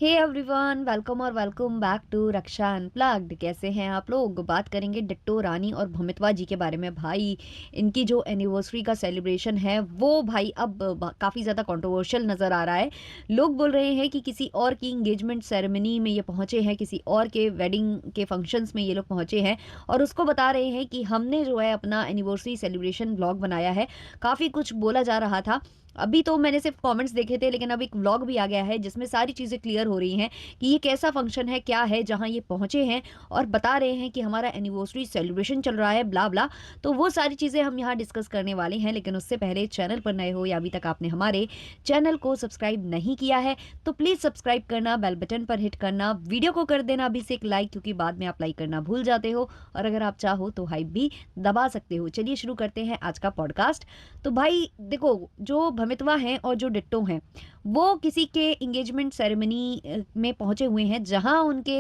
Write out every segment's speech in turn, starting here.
हे everyone, welcome और welcome back to Raksha unplugged. कैसे हैं आप लोग? बात करेंगे डिट्टो रानी और भमितवा जी के बारे में। भाई, इनकी जो एनिवर्सरी का सेलिब्रेशन है वो भाई अब काफ़ी ज़्यादा कंट्रोवर्शियल नज़र आ रहा है। लोग बोल रहे हैं कि किसी और की इंगेजमेंट सेरेमनी में ये पहुंचे हैं, किसी और के वेडिंग के फंक्शंस में ये लोग पहुंचे हैं और उसको बता रहे हैं कि हमने जो है अपना एनिवर्सरी सेलिब्रेशन व्लॉग बनाया है। काफ़ी कुछ बोला जा रहा था। अभी तो मैंने सिर्फ कमेंट्स देखे थे, लेकिन अब एक व्लॉग भी आ गया है जिसमें सारी चीज़ें क्लियर हो रही हैं कि ये कैसा फंक्शन है, क्या है, जहाँ ये पहुँचे हैं और बता रहे हैं कि हमारा एनिवर्सरी सेलिब्रेशन चल रहा है, ब्ला ब्ला। तो वो सारी चीज़ें हम यहाँ डिस्कस करने वाले हैं, लेकिन उससे पहले चैनल पर नए हो या अभी तक आपने हमारे चैनल को सब्सक्राइब नहीं किया है तो प्लीज़ सब्सक्राइब करना, बेल बटन पर हिट करना, वीडियो को कर देना अभी से एक लाइक, क्योंकि बाद में आप लाइक करना भूल जाते हो और अगर आप चाहो तो हाइप भी दबा सकते हो। चलिए शुरू करते हैं आज का पॉडकास्ट। तो भाई देखो, जो भमितवा हैं और जो डिट्टो हैं वो किसी के इंगेजमेंट सेरेमनी में पहुंचे हुए हैं, जहां उनके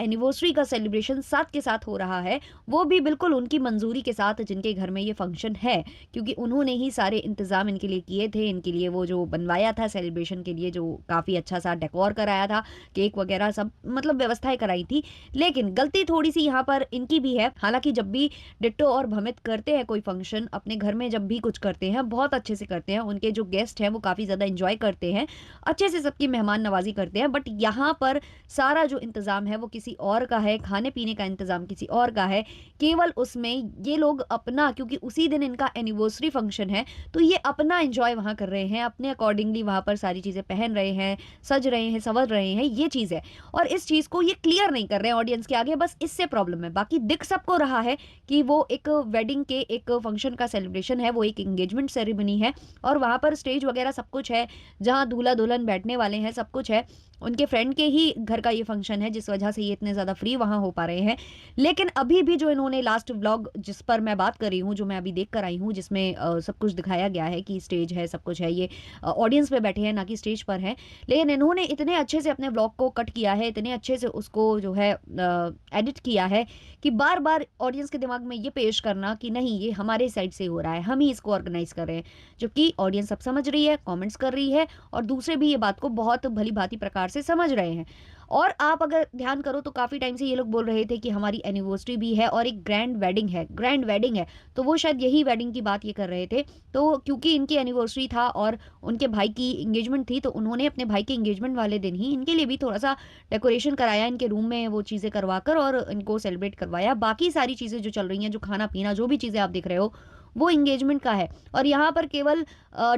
एनिवर्सरी का सेलिब्रेशन साथ के साथ हो रहा है। वो भी बिल्कुल उनकी मंजूरी के साथ, जिनके घर में ये फंक्शन है, क्योंकि उन्होंने ही सारे इंतजाम इनके लिए किए थे। इनके लिए वो जो बनवाया था सेलिब्रेशन के लिए, जो काफ़ी अच्छा सा डेकोर कराया था, केक वगैरह सब मतलब व्यवस्थाएं कराई थी। लेकिन गलती थोड़ी सी यहाँ पर इनकी भी है। हालांकि जब भी डिट्टो और भमित करते हैं कोई फंक्शन अपने घर में, जब भी कुछ करते हैं बहुत अच्छे से करते हैं। उनके जो गेस्ट हैं वो काफ़ी ज़्यादा इंजॉय करते हैं, अच्छे से सबकी मेहमान नवाजी करते हैं। बट यहाँ पर सारा जो इंतज़ाम है वो किसी और का है, खाने पीने का इंतज़ाम किसी और का है। केवल उसमें ये लोग अपना, क्योंकि उसी दिन इनका एनिवर्सरी फंक्शन है, तो ये अपना इंजॉय वहाँ कर रहे हैं, अपने अकॉर्डिंगली वहाँ पर सारी चीज़ें पहन रहे हैं, सज रहे हैं, संवर रहे हैं, ये चीज़ है। और इस चीज़ को ये क्लियर नहीं कर रहे हैं ऑडियंस के आगे, बस इससे प्रॉब्लम है। बाकी दिख सबको रहा है कि वो एक वेडिंग के एक फंक्शन का सेलिब्रेशन है, वो एक एंगेजमेंट सेरेमनी है और वहाँ पर स्टेज वगैरह सब कुछ है, जहाँ दूल्हा दुल्हन बैठने वाले हैं, सब कुछ है। उनके फ्रेंड के ही घर का ये फंक्शन है, जिस वजह से ये इतने ज़्यादा फ्री वहाँ हो पा रहे हैं। लेकिन अभी भी जो इन्होंने लास्ट व्लॉग जिस पर मैं बात कर रही हूँ, जो मैं अभी देख कर आई हूँ, जिसमें सब कुछ दिखाया गया है कि स्टेज है, सब कुछ है, ये ऑडियंस पे बैठे हैं ना कि स्टेज पर हैं। लेकिन इन्होंने इतने अच्छे से अपने व्लॉग को कट किया है, इतने अच्छे से उसको जो है एडिट किया है कि बार बार ऑडियंस के दिमाग में ये पेश करना कि नहीं, ये हमारे साइड से हो रहा है, हम ही इसको ऑर्गेनाइज कर रहे हैं, जबकि ऑडियंस सब समझ रही है, कमेंट्स कर रही है और दूसरे भी ये बात को बहुत भली भांति प्रकार से समझ रहे हैं। और आप अगर ध्यान करो तो काफ़ी टाइम से ये लोग बोल रहे थे कि हमारी एनिवर्सरी भी है और एक ग्रैंड वेडिंग है, ग्रैंड वेडिंग है। तो वो शायद यही वेडिंग की बात ये कर रहे थे। तो क्योंकि इनकी एनिवर्सरी था और उनके भाई की इंगेजमेंट थी, तो उन्होंने अपने भाई के इंगेजमेंट वाले दिन ही इनके लिए भी थोड़ा सा डेकोरेशन कराया, इनके रूम में वो चीज़ें करवा कर और इनको सेलिब्रेट करवाया। बाकी सारी चीज़ें जो चल रही हैं, जो खाना पीना, जो भी चीज़ें आप देख रहे हो, वो इंगेजमेंट का है। और यहाँ पर केवल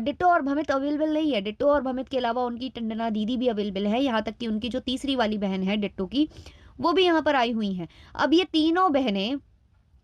डिट्टो और भमित अवेलेबल नहीं है। डिट्टो और भमित के अलावा उनकी टंडना दीदी भी अवेलेबल है, यहाँ तक कि उनकी जो तीसरी वाली बहन है डिट्टो की, वो भी यहाँ पर आई हुई हैं। अब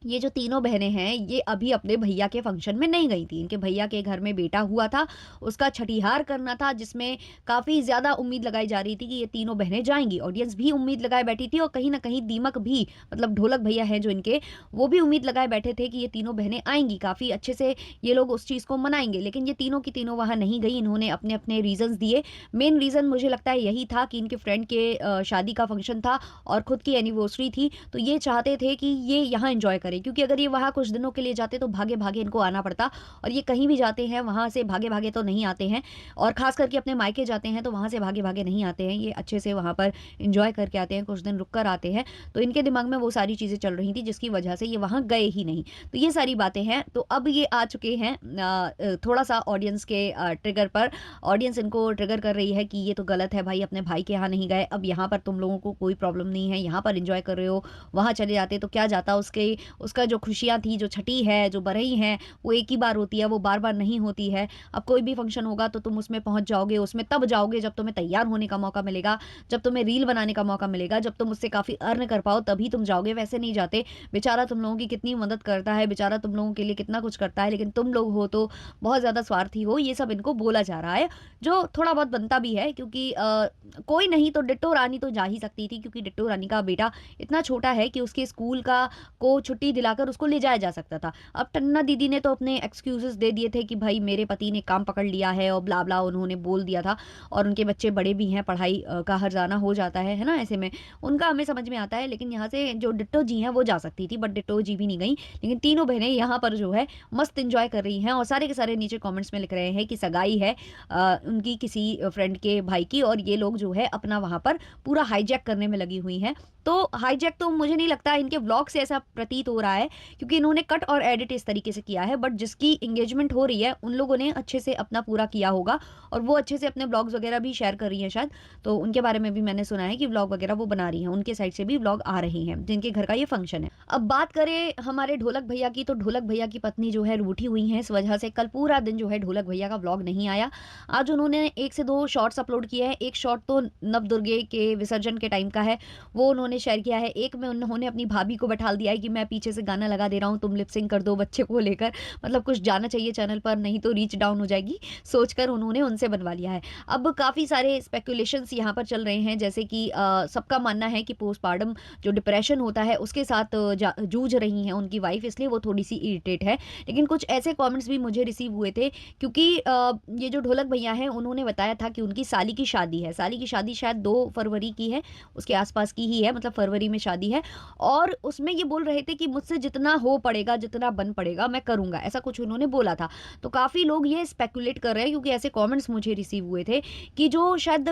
ये जो तीनों बहनें हैं, ये अभी अपने भैया के फंक्शन में नहीं गई थी। इनके भैया के घर में बेटा हुआ था, उसका छठीहार करना था, जिसमें काफ़ी ज़्यादा उम्मीद लगाई जा रही थी कि ये तीनों बहनें जाएंगी। ऑडियंस भी उम्मीद लगाए बैठी थी और कहीं ना कहीं दीमक भी, मतलब ढोलक भैया हैं जो इनके, वो भी उम्मीद लगाए बैठे थे कि ये तीनों बहनें आएंगी, काफ़ी अच्छे से ये लोग उस चीज़ को मनाएंगे। लेकिन ये तीनों की तीनों वहाँ नहीं गई। इन्होंने अपने अपने रीजंस दिए। मेन रीज़न मुझे लगता है यही था कि इनके फ्रेंड के शादी का फंक्शन था और खुद की एनिवर्सरी थी, तो ये चाहते थे कि ये यहाँ इंजॉय करें, क्योंकि अगर ये वहाँ कुछ दिनों के लिए जाते तो भागे भागे इनको आना पड़ता। और ये कहीं भी जाते हैं वहाँ से भागे भागे तो नहीं आते हैं, और खास करके अपने मायके जाते हैं तो वहाँ से भागे भागे नहीं आते हैं। ये अच्छे से वहाँ पर इंजॉय करके आते हैं, कुछ दिन रुक कर आते हैं। तो इनके दिमाग में वो सारी चीज़ें चल रही थी, जिसकी वजह से ये वहाँ गए ही नहीं। तो ये सारी बातें हैं। तो अब ये आ चुके हैं थोड़ा सा ऑडियंस के ट्रिगर पर। ऑडियंस इनको ट्रिगर कर रही है कि ये तो गलत है भाई, अपने भाई के यहाँ नहीं गए, अब यहाँ पर तुम लोगों को कोई प्रॉब्लम नहीं है, यहाँ पर इंजॉय कर रहे हो, वहाँ चले जाते तो क्या जाता। उसका जो खुशियाँ थी, जो छठी है, जो बरई है, वो एक ही बार होती है, वो बार बार नहीं होती है। अब कोई भी फंक्शन होगा तो तुम उसमें पहुंच जाओगे, उसमें तब जाओगे जब तुम्हें तैयार होने का मौका मिलेगा, जब तुम्हें रील बनाने का मौका मिलेगा, जब तुम उससे काफ़ी अर्न कर पाओ, तभी तुम जाओगे, वैसे नहीं जाते। बेचारा तुम लोगों की कितनी मदद करता है, बेचारा तुम लोगों के लिए कितना कुछ करता है, लेकिन तुम लोग हो तो बहुत ज़्यादा स्वार्थी हो। ये सब इनको बोला जा रहा है, जो थोड़ा बहुत बनता भी है, क्योंकि कोई नहीं तो डिट्टो रानी तो जा ही सकती थी, क्योंकि डिट्टो रानी का बेटा इतना छोटा है कि उसके स्कूल का को छुट्टी छुट्टी दिलाकर उसको ले जाया जा सकता था। अब टन्ना दीदी ने तो अपने एक्सक्यूज़ेज़ दे दिए थे कि भाई मेरे पति ने काम पकड़ लिया है और ब्ला-ब्ला उन्होंने बोल दिया था, और उनके बच्चे बड़े भी हैं, पढ़ाई का हर्जाना हो जाता है ना? ऐसे में उनका हमें समझ में आता है, लेकिन यहाँ से जो डिट्टो जी हैं वो जा सकती थी, बट डिट्टो जी भी नहीं गईं। लेकिन तीनों बहनें यहाँ पर जो है मस्त एन्जॉय कर रही हैं, और सारे के सारे नीचे कमेंट्स में लिख रहे हैं कि सगाई है उनकी किसी फ्रेंड के भाई की, और ये लोग जो है अपना वहाँ पर पूरा हाईजैक करने में लगी हुई हैं। तो हाईजैक तो मुझे नहीं लगता, इनके व्लॉग से ऐसा प्रतीत हो रहा है, क्योंकि इन्होंने कट और एडिट इस तरीके से किया है, बट जिसकी एंगेजमेंट हो रही है उन लोगों ने अच्छे से अपना पूरा किया होगा, और वो अच्छे से अपने व्लॉग्स वगैरह भी शेयर कर रही हैं शायद। तो उनके बारे में भी मैंने सुना है कि व्लॉग वगैरह वो बना रही हैं, उनके साइड से भी व्लॉग आ रहे हैं जिनके घर का ये फंक्शन है। अब बात करें हमारे ढोलक भैया की, तो ढोलक भैया की पत्नी जो है रूठी हुई हैं, इस वजह से कल पूरा दिन जो है ढोलक भैया का व्लॉग नहीं आया। आज उन्होंने 1 से 2 शॉर्ट्स अपलोड किए हैं। एक शॉट तो नवदुर्गे के विसर्जन के टाइम का है, वो उन्होंने शेयर किया है। एक में उन्होंने अपनी भाभी को बैठा दिया है कि मैं पीछे से गाना लगा दे रहा हूँ, तुम लिप सिंक कर दो बच्चे को लेकर, मतलब कुछ जाना चाहिए चैनल पर, नहीं तो रीच डाउन हो जाएगी, सोचकर उन्होंने उनसे बनवा लिया है। अब काफ़ी सारे स्पेकुलेशंस यहाँ पर चल रहे हैं, जैसे कि सबका मानना है कि पोस्टपार्टम जो डिप्रेशन होता है उसके साथ जूझ रही हैं उनकी वाइफ, इसलिए वो थोड़ी सी इरिटेट है। लेकिन कुछ ऐसे कमेंट्स भी मुझे रिसीव हुए थे, क्योंकि ये जो ढोलक भैया हैं उन्होंने बताया था कि उनकी साली की शादी है। साली की शादी शायद 2 फरवरी की है, उसके आसपास की ही है, मतलब फरवरी में शादी है, और उसमें ये बोल रहे थे कि मुझसे जितना हो पड़ेगा, जितना बन पड़ेगा मैं करूँगा, ऐसा कुछ उन्होंने बोला था। तो काफ़ी लोग ये स्पेकुलेट कर रहे हैं, क्योंकि ऐसे कमेंट्स मुझे रिसीव हुए थे कि जो शायद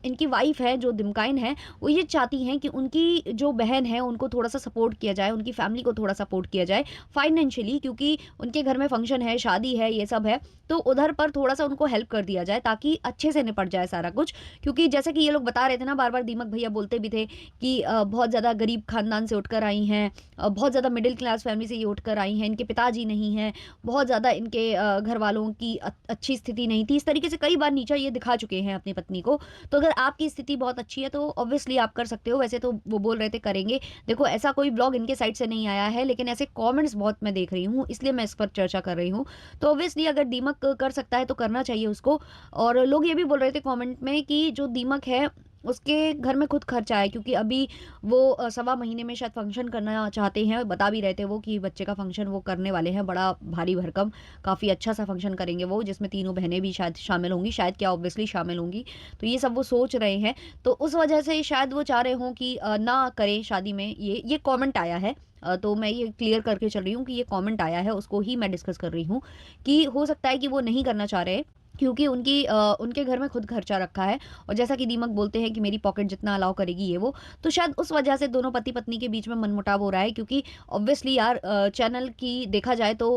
इनकी वाइफ है जो दिमकाइन है, वो ये चाहती हैं कि उनकी जो बहन है उनको थोड़ा-सा सपोर्ट किया जाए, उनकी फैमिली को थोड़ा सपोर्ट किया जाए फाइनेंशियली, क्योंकि उनके घर में फंक्शन है, शादी है, ये सब है, तो उधर पर थोड़ा-सा उनको हेल्प कर दिया जाए ताकि अच्छे से निपट जाए सारा कुछ। क्योंकि जैसे कि ये लोग बता रहे थे ना, बार-बार दीमक भैया बोलते भी थे कि बहुत ज़्यादा गरीब खानदान से उठकर आई हैं, बहुत ज़्यादा मिडिल क्लास फैमिली से ये उठकर आई हैं, इनके पिताजी नहीं हैं, बहुत ज़्यादा इनके घर वालों की अच्छी स्थिति नहीं थी। इस तरीके से कई बार नीचा ये दिखा चुके हैं अपनी पत्नी को। तो अगर आपकी स्थिति बहुत अच्छी है तो ऑब्वियसली आप कर सकते हो। वैसे तो वो बोल रहे थे करेंगे। देखो, ऐसा कोई ब्लॉग इनके साइड से नहीं आया है, लेकिन ऐसे कमेंट्स बहुत मैं देख रही हूँ, इसलिए मैं इस पर चर्चा कर रही हूँ। तो ऑब्वियसली अगर दीमक कर सकता है तो करना चाहिए उसको। और लोग ये भी बोल रहे थे कमेंट में कि जो दीमक है उसके घर में खुद खर्चा है, क्योंकि अभी वो सवा महीने में शायद फंक्शन करना चाहते हैं। बता भी रहे थे वो कि बच्चे का फंक्शन वो करने वाले हैं, बड़ा भारी भरकम, काफ़ी अच्छा सा फंक्शन करेंगे वो, जिसमें तीनों बहनें भी शायद शामिल होंगी, शायद क्या ऑब्वियसली शामिल होंगी। तो ये सब वो सोच रहे हैं, तो उस वजह से शायद वो चाह रहे हों कि ना करें शादी में। ये कमेंट आया है, तो मैं ये क्लियर करके चल रही हूँ कि ये कमेंट आया है, उसको ही मैं डिस्कस कर रही हूँ कि हो सकता है कि वो नहीं करना चाह रहे, क्योंकि उनके घर में खुद खर्चा रखा है, और जैसा कि दीमक बोलते हैं कि मेरी पॉकेट जितना अलाउ करेगी ये वो, तो शायद उस वजह से दोनों पति पत्नी के बीच में मनमुटाव हो रहा है। क्योंकि ऑब्वियसली यार चैनल की देखा जाए तो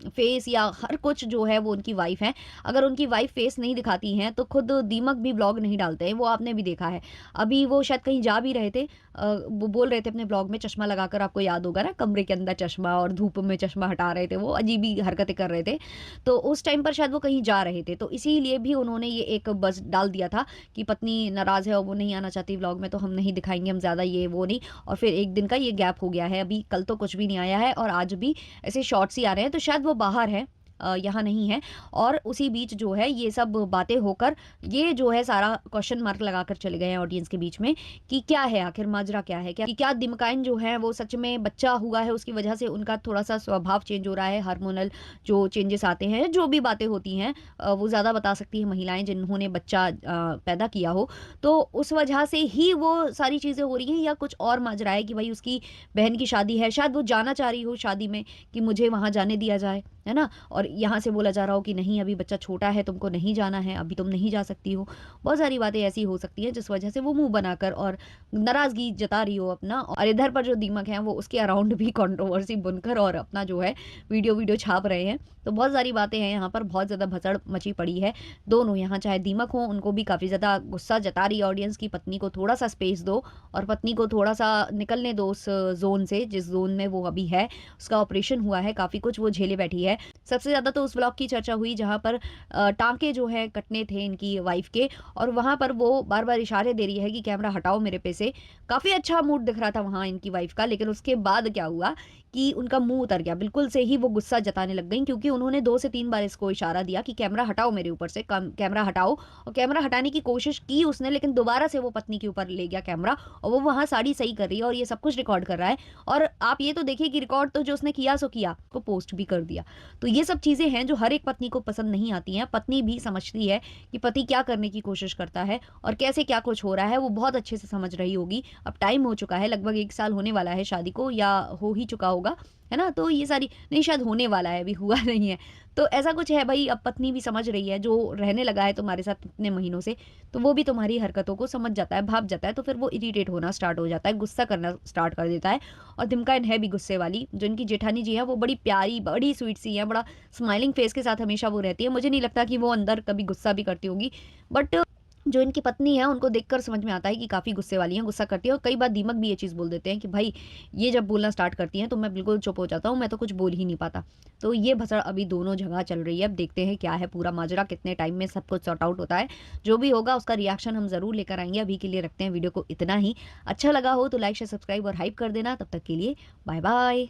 फेस या हर कुछ जो है वो उनकी वाइफ है। अगर उनकी वाइफ फेस नहीं दिखाती हैं तो खुद दीमक भी ब्लॉग नहीं डालते हैं, वो आपने भी देखा है। अभी वो शायद कहीं जा भी रहे थे, वो बोल रहे थे अपने ब्लॉग में, चश्मा लगाकर, आपको याद होगा ना, कमरे के अंदर चश्मा और धूप में चश्मा हटा रहे थे, वो अजीब ही हरकतें कर रहे थे। तो उस टाइम पर शायद वो कहीं जा रहे थे, तो इसीलिए भी उन्होंने ये एक बज़ डाल दिया था कि पत्नी नाराज़ है और वो नहीं आना चाहती व्लॉग में, तो हम नहीं दिखाएँगे, हम ज़्यादा ये वो नहीं। और फिर 1 दिन का ये गैप हो गया है, अभी कल तो कुछ भी नहीं आया है और आज भी ऐसे शॉर्ट्स ही आ रहे हैं, तो शायद वो बाहर है, यहाँ नहीं है। और उसी बीच जो है ये सब बातें होकर ये जो है सारा क्वेश्चन मार्क लगाकर चले गए हैं ऑडियंस के बीच में कि क्या है आखिर, माजरा क्या है, क्या दिमकाइन जो है वो सच में बच्चा हुआ है, उसकी वजह से उनका थोड़ा-सा स्वभाव चेंज हो रहा है, हार्मोनल जो चेंजेस आते हैं, जो भी बातें होती हैं, वो ज़्यादा बता सकती हैं महिलाएँ जिन्होंने बच्चा पैदा किया हो। तो उस वजह से ही वो सारी चीज़ें हो रही हैं, या कुछ और माजरा है कि भई उसकी बहन की शादी है, शायद वो जाना चाह रही हो शादी में कि मुझे वहाँ जाने दिया जाए, है ना? और यहाँ से बोला जा रहा हो कि नहीं, अभी बच्चा छोटा है, तुमको नहीं जाना है, अभी तुम नहीं जा सकती हो। बहुत सारी बातें ऐसी हो सकती हैं जिस वजह से वो मुँह बनाकर और नाराज़गी जता रही हो अपना, और इधर पर जो दीमक हैं वो उसके अराउंड भी कंट्रोवर्सी बुनकर और अपना जो है वीडियो छाप रहे हैं। तो बहुत सारी बातें हैं यहाँ पर, बहुत ज़्यादा भसड़ मची पड़ी है। दोनों यहाँ चाहे दीमक हो, उनको भी काफ़ी ज़्यादा गुस्सा जता रही है ऑडियंस की पत्नी को थोड़ा-सा स्पेस दो और पत्नी को थोड़ा-सा निकलने दो उस ज़ोन से, जिस ज़ोन में वो अभी है। उसका ऑपरेशन हुआ है, काफ़ी कुछ वो झेले बैठी है। है। सबसे ज़्यादा तो उस व्लॉग की चर्चा हुई जहाँ पर टाँके जो हैं कटने थे इनकी वाइफ़ के, और वहाँ पर वो बार-बार इशारे दे रही है कि कैमरा हटाओ मेरे पे से। काफ़ी अच्छा मूड दिख रहा था वहाँ इनकी वाइफ़ का, लेकिन उसके बाद क्या हुआ कि उनका मुँह उतर गया। बिल्कुल से ही वो गुस्सा जताने लग गईं, क्योंकि उन्होंने 2 से 3 बार इसको इशारा दिया कि कैमरा हटाओ मेरे ऊपर से, कम कैमरा हटाओ। और कैमरा हटाने की कोशिश की उसने, लेकिन दोबारा से वो पत्नी के ऊपर ले गया कैमरा, और वो वहाँ साड़ी सही कर रही है और ये सब कुछ रिकॉर्ड कर रहा है। और आप ये तो देखिए कि रिकॉर्ड तो जो उसने किया सो किया, को पोस्ट भी कर दिया। तो ये सब चीज़ें हैं जो हर एक पत्नी को पसंद नहीं आती हैं। पत्नी भी समझती है कि पति क्या करने की कोशिश करता है और कैसे क्या कुछ हो रहा है, वो बहुत अच्छे से समझ रही होगी। अब टाइम हो चुका है, लगभग 1 साल होने वाला है शादी को, या हो ही चुका होगा, है ना? तो ये सारी नहीं, शायद होने वाला है, अभी हुआ नहीं है। तो ऐसा कुछ है भई, अब पत्नी भी समझ रही है, जो रहने लगा है तुम्हारे साथ इतने महीनों से, तो वो भी तुम्हारी हरकतों को समझ जाता है, भाँप जाता है, तो फिर वो इरिटेट होना स्टार्ट हो जाता है, गुस्सा करना स्टार्ट कर देता है। और दिमकाइन है भी गुस्से वाली, जो इनकी जेठानी जी हैं, वो बड़ी प्यारी, बड़ी स्वीट सी हैं, बड़ा स्माइलिंग फेस के साथ हमेशा वो रहती है। मुझे नहीं लगता कि वो अंदर कभी गुस्सा भी करती होंगी, बट जो इनकी पत्नी है, उनको देखकर समझ में आता है कि काफ़ी गुस्से वाली हैं, गुस्सा करती हैं, और कई बार दीमक भी ये चीज़ बोल देते हैं कि भाई ये जब बोलना स्टार्ट करती हैं, तो मैं बिल्कुल चुप हो जाता हूँ, मैं तो कुछ बोल ही नहीं पाता। तो ये भसड़ अभी दोनों जगह चल रही है, अब देखते हैं क्या है पूरा माजरा, कितने टाइम में सब कुछ सॉर्ट आउट होता है। जो भी होगा उसका रिएक्शन हम ज़रूर लेकर आएँगे, अभी के लिए रखते हैं वीडियो को इतना ही। अच्छा लगा हो तो लाइक, शेयर, सब्सक्राइब और हाइप कर देना। तब तक के लिए बाय बाय।